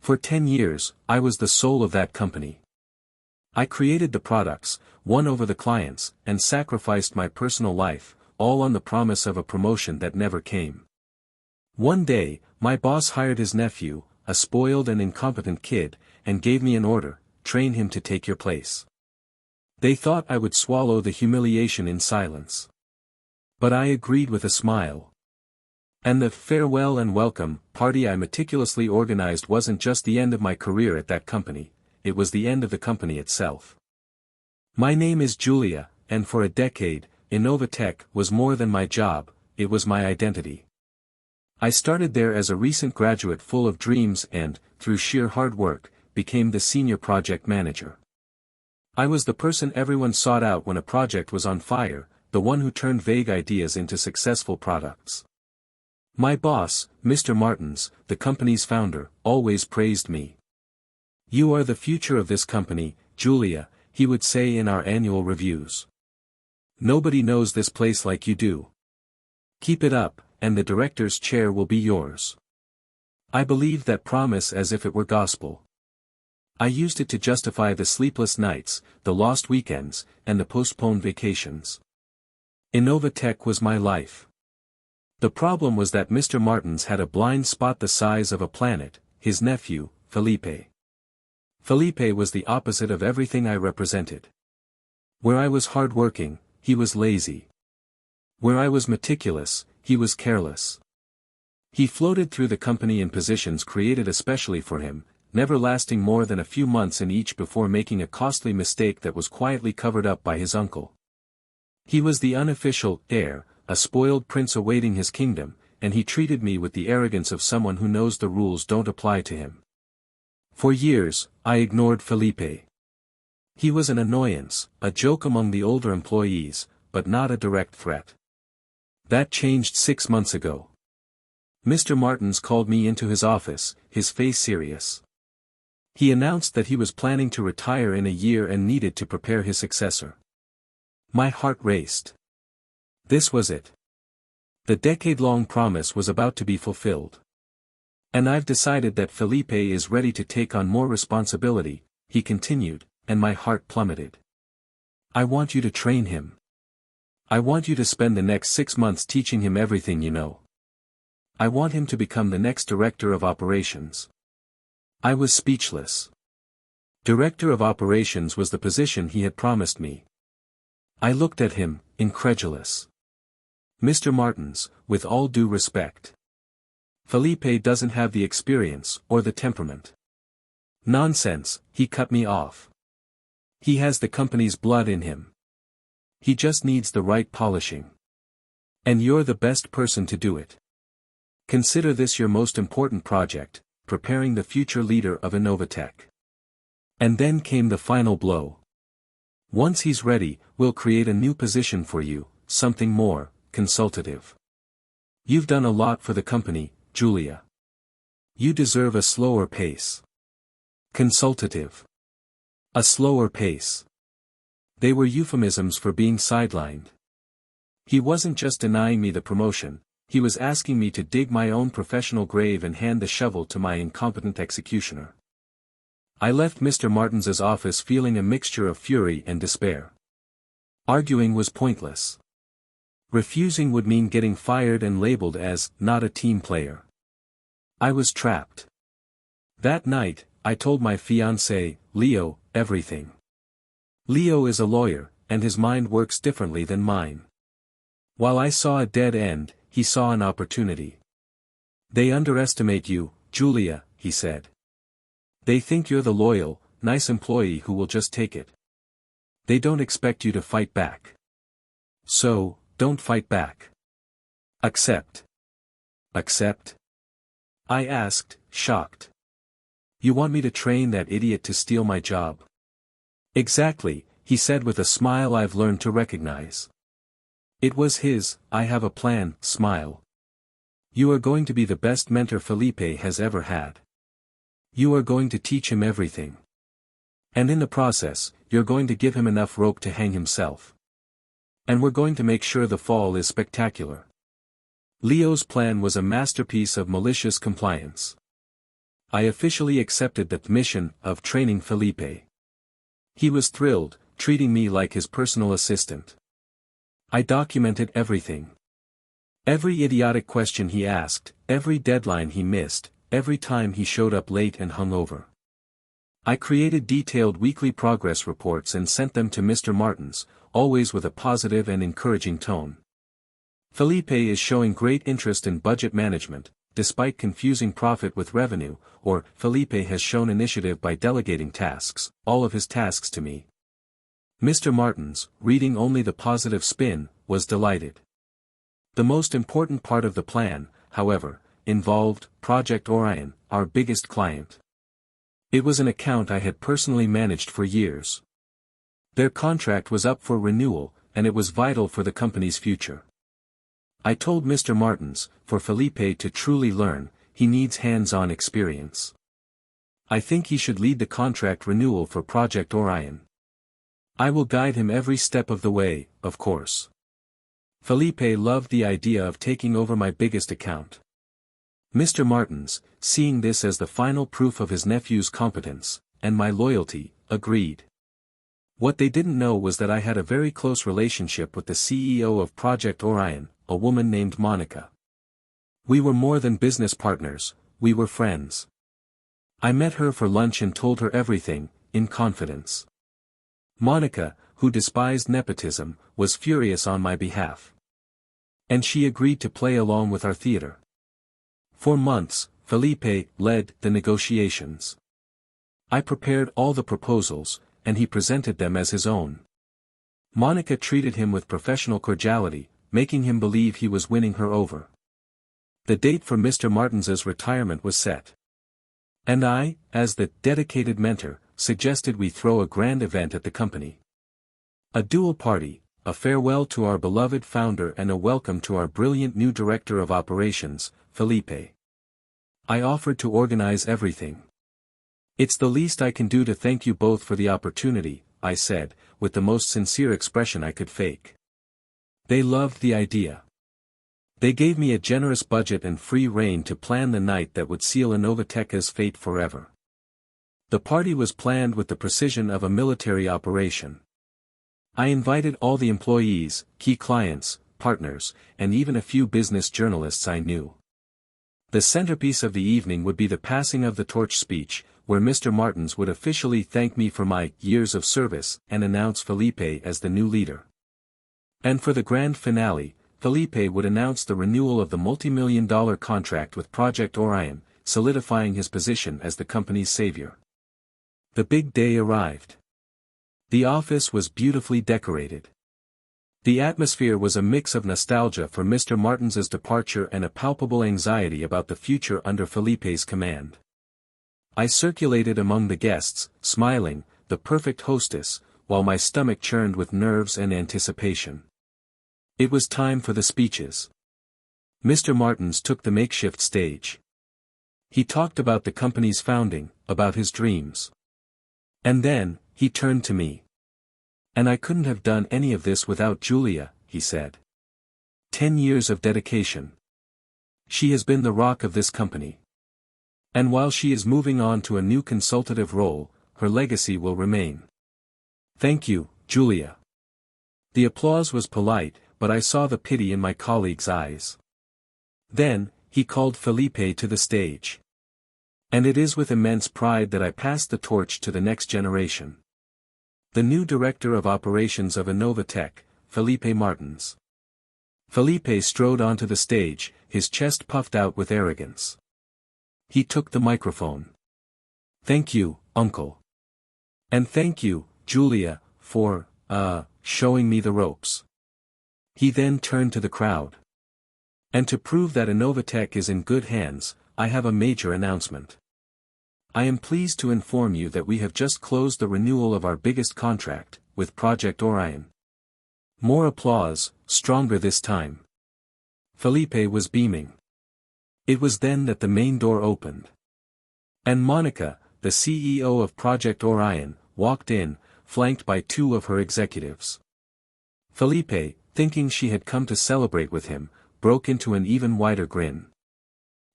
For 10 years, I was the soul of that company. I created the products, won over the clients, and sacrificed my personal life, all on the promise of a promotion that never came. One day, my boss hired his nephew, a spoiled and incompetent kid, and gave me an order: train him to take your place. They thought I would swallow the humiliation in silence. But I agreed with a smile. And the farewell and welcome party I meticulously organized wasn't just the end of my career at that company, it was the end of the company itself. My name is Julia, and for a decade, Innovatech was more than my job, it was my identity. I started there as a recent graduate full of dreams and, through sheer hard work, became the senior project manager. I was the person everyone sought out when a project was on fire, the one who turned vague ideas into successful products. My boss, Mr. Martins, the company's founder, always praised me. "You are the future of this company, Julia," he would say in our annual reviews. "Nobody knows this place like you do. Keep it up, and the director's chair will be yours." I believed that promise as if it were gospel. I used it to justify the sleepless nights, the lost weekends, and the postponed vacations. Innovatech was my life. The problem was that Mr. Martins had a blind spot the size of a planet: his nephew, Felipe. Felipe was the opposite of everything I represented. Where I was hard-working, he was lazy. Where I was meticulous, he was careless. He floated through the company in positions created especially for him, never lasting more than a few months in each before making a costly mistake that was quietly covered up by his uncle. He was the unofficial heir, a spoiled prince awaiting his kingdom, and he treated me with the arrogance of someone who knows the rules don't apply to him. For years, I ignored Felipe. He was an annoyance, a joke among the older employees, but not a direct threat. That changed 6 months ago. Mr. Martins called me into his office, his face serious. He announced that he was planning to retire in a year and needed to prepare his successor. My heart raced. This was it. The decade-long promise was about to be fulfilled. "And I've decided that Felipe is ready to take on more responsibility," he continued, and my heart plummeted. "I want you to train him. I want you to spend the next 6 months teaching him everything you know. I want him to become the next director of operations." I was speechless. Director of operations was the position he had promised me. I looked at him, incredulous. "Mr. Martins, with all due respect. Felipe doesn't have the experience, or the temperament." "Nonsense," he cut me off. "He has the company's blood in him. He just needs the right polishing. And you're the best person to do it. Consider this your most important project, preparing the future leader of Innovatech." And then came the final blow. "Once he's ready, we'll create a new position for you, something more consultative. You've done a lot for the company, Julia. You deserve a slower pace." Consultative. A slower pace. They were euphemisms for being sidelined. He wasn't just denying me the promotion, he was asking me to dig my own professional grave and hand the shovel to my incompetent executioner. I left Mr. Martins's office feeling a mixture of fury and despair. Arguing was pointless. Refusing would mean getting fired and labeled as not a team player. I was trapped. That night, I told my fiancé, Leo, everything. Leo is a lawyer, and his mind works differently than mine. While I saw a dead end, he saw an opportunity. "They underestimate you, Julia," he said. "They think you're the loyal, nice employee who will just take it. They don't expect you to fight back. So, don't fight back. Accept." "Accept?" I asked, shocked. "You want me to train that idiot to steal my job?" "Exactly," he said with a smile I've learned to recognize. It was his "I have a plan" smile. "You are going to be the best mentor Felipe has ever had. You are going to teach him everything. And in the process, you're going to give him enough rope to hang himself. And we're going to make sure the fall is spectacular." Leo's plan was a masterpiece of malicious compliance. I officially accepted the mission of training Felipe. He was thrilled, treating me like his personal assistant. I documented everything. Every idiotic question he asked, every deadline he missed, every time he showed up late and hungover. I created detailed weekly progress reports and sent them to Mr. Martins, always with a positive and encouraging tone. Felipe is showing great interest in budget management, despite confusing profit with revenue, or Felipe has shown initiative by delegating tasks, all of his tasks to me. Mr. Martins, reading only the positive spin, was delighted. The most important part of the plan, however, involved Project Orion, our biggest client. It was an account I had personally managed for years. Their contract was up for renewal, and it was vital for the company's future. I told Mr. Martins, for Felipe to truly learn, he needs hands-on experience. I think he should lead the contract renewal for Project Orion. I will guide him every step of the way, of course. Felipe loved the idea of taking over my biggest account. Mr. Martins, seeing this as the final proof of his nephew's competence, and my loyalty, agreed. What they didn't know was that I had a very close relationship with the CEO of Project Orion, a woman named Monica. We were more than business partners, we were friends. I met her for lunch and told her everything, in confidence. Monica, who despised nepotism, was furious on my behalf. And she agreed to play along with our theater. For months, Felipe led the negotiations. I prepared all the proposals, and he presented them as his own. Monica treated him with professional cordiality, making him believe he was winning her over. The date for Mr. Martins's retirement was set. And I, as the dedicated mentor, suggested we throw a grand event at the company. A dual party, a farewell to our beloved founder and a welcome to our brilliant new director of operations, Felipe. I offered to organize everything. It's the least I can do to thank you both for the opportunity, I said, with the most sincere expression I could fake. They loved the idea. They gave me a generous budget and free rein to plan the night that would seal Innovateca's fate forever. The party was planned with the precision of a military operation. I invited all the employees, key clients, partners, and even a few business journalists I knew. The centerpiece of the evening would be the passing of the torch speech, where Mr. Martins would officially thank me for my years of service and announce Felipe as the new leader. And for the grand finale, Felipe would announce the renewal of the multi-million-dollar contract with Project Orion, solidifying his position as the company's savior. The big day arrived. The office was beautifully decorated. The atmosphere was a mix of nostalgia for Mr. Martins's departure and a palpable anxiety about the future under Felipe's command. I circulated among the guests, smiling, the perfect hostess, while my stomach churned with nerves and anticipation. It was time for the speeches. Mr. Martins took the makeshift stage. He talked about the company's founding, about his dreams. And then, he turned to me. And I couldn't have done any of this without Julia, he said. 10 years of dedication. She has been the rock of this company. And while she is moving on to a new consultative role, her legacy will remain. Thank you, Julia. The applause was polite, but I saw the pity in my colleague's eyes. Then, he called Felipe to the stage. And it is with immense pride that I pass the torch to the next generation. The new director of operations of Innovatec, Felipe Martins. Felipe strode onto the stage, his chest puffed out with arrogance. He took the microphone. Thank you, Uncle. And thank you, Julia, for, showing me the ropes. He then turned to the crowd. And to prove that Innovatec is in good hands, I have a major announcement. I am pleased to inform you that we have just closed the renewal of our biggest contract, with Project Orion. More applause, stronger this time. Felipe was beaming. It was then that the main door opened. And Monica, the CEO of Project Orion, walked in, flanked by 2 of her executives. Felipe, thinking she had come to celebrate with him, broke into an even wider grin.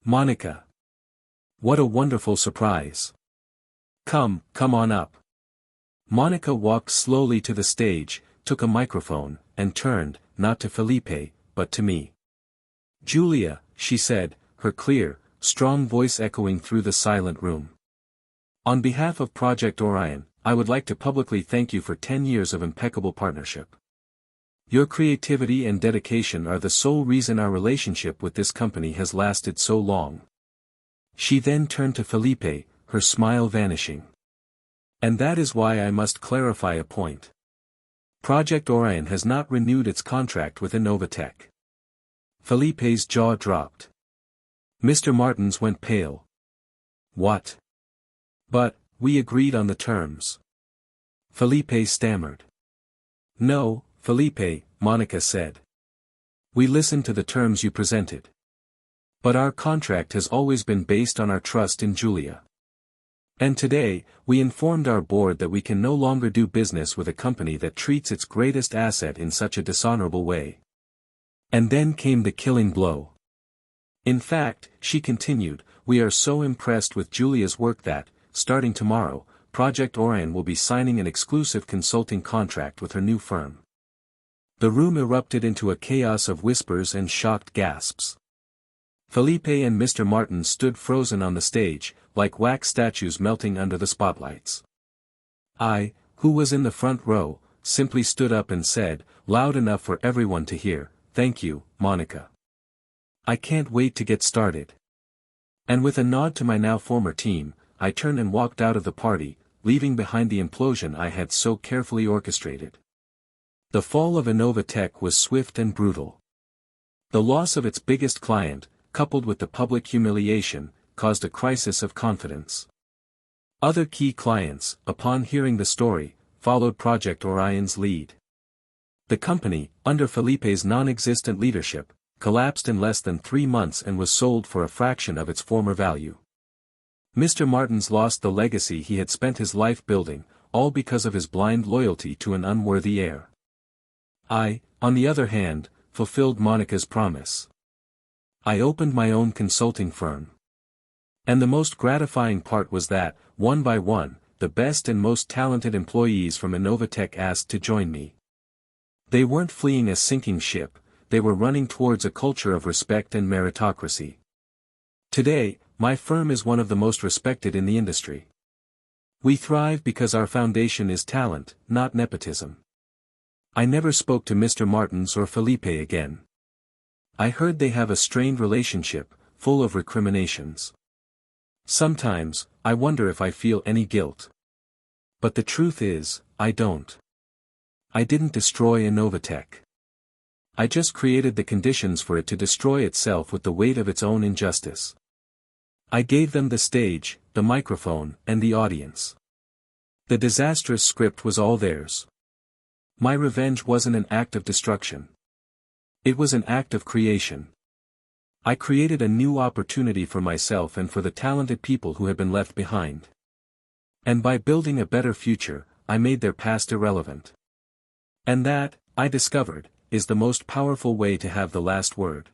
Monica. What a wonderful surprise. Come on up. Monica walked slowly to the stage, took a microphone, and turned, not to Felipe, but to me. Julia, she said, her clear, strong voice echoing through the silent room. On behalf of Project Orion, I would like to publicly thank you for 10 years of impeccable partnership. Your creativity and dedication are the sole reason our relationship with this company has lasted so long. She then turned to Felipe, her smile vanishing. And that is why I must clarify a point. Project Orion has not renewed its contract with Innovatech. Felipe's jaw dropped. Mr. Martins went pale. What? But, we agreed on the terms. Felipe stammered. No, Felipe, Monica said. We listened to the terms you presented. But our contract has always been based on our trust in Julia. And today, we informed our board that we can no longer do business with a company that treats its greatest asset in such a dishonorable way. And then came the killing blow. In fact, she continued, we are so impressed with Julia's work that, starting tomorrow, Project Orion will be signing an exclusive consulting contract with her new firm. The room erupted into a chaos of whispers and shocked gasps. Felipe and Mr. Martin stood frozen on the stage, like wax statues melting under the spotlights. I, who was in the front row, simply stood up and said, loud enough for everyone to hear, thank you, Monica. I can't wait to get started. And with a nod to my now former team, I turned and walked out of the party, leaving behind the implosion I had so carefully orchestrated. The fall of Innovatech was swift and brutal. The loss of its biggest client, coupled with the public humiliation, caused a crisis of confidence. Other key clients, upon hearing the story, followed Project Orion's lead. The company, under Felipe's non-existent leadership, collapsed in less than 3 months and was sold for a fraction of its former value. Mr. Martins lost the legacy he had spent his life building, all because of his blind loyalty to an unworthy heir. I, on the other hand, fulfilled Monica's promise. I opened my own consulting firm. And the most gratifying part was that, one by one, the best and most talented employees from Innovatech asked to join me. They weren't fleeing a sinking ship, they were running towards a culture of respect and meritocracy. Today, my firm is one of the most respected in the industry. We thrive because our foundation is talent, not nepotism. I never spoke to Mr. Martins or Felipe again. I heard they have a strained relationship, full of recriminations. Sometimes, I wonder if I feel any guilt. But the truth is, I don't. I didn't destroy Innovatech. I just created the conditions for it to destroy itself with the weight of its own injustice. I gave them the stage, the microphone, and the audience. The disastrous script was all theirs. My revenge wasn't an act of destruction. It was an act of creation. I created a new opportunity for myself and for the talented people who had been left behind. And by building a better future, I made their past irrelevant. And that, I discovered, is the most powerful way to have the last word.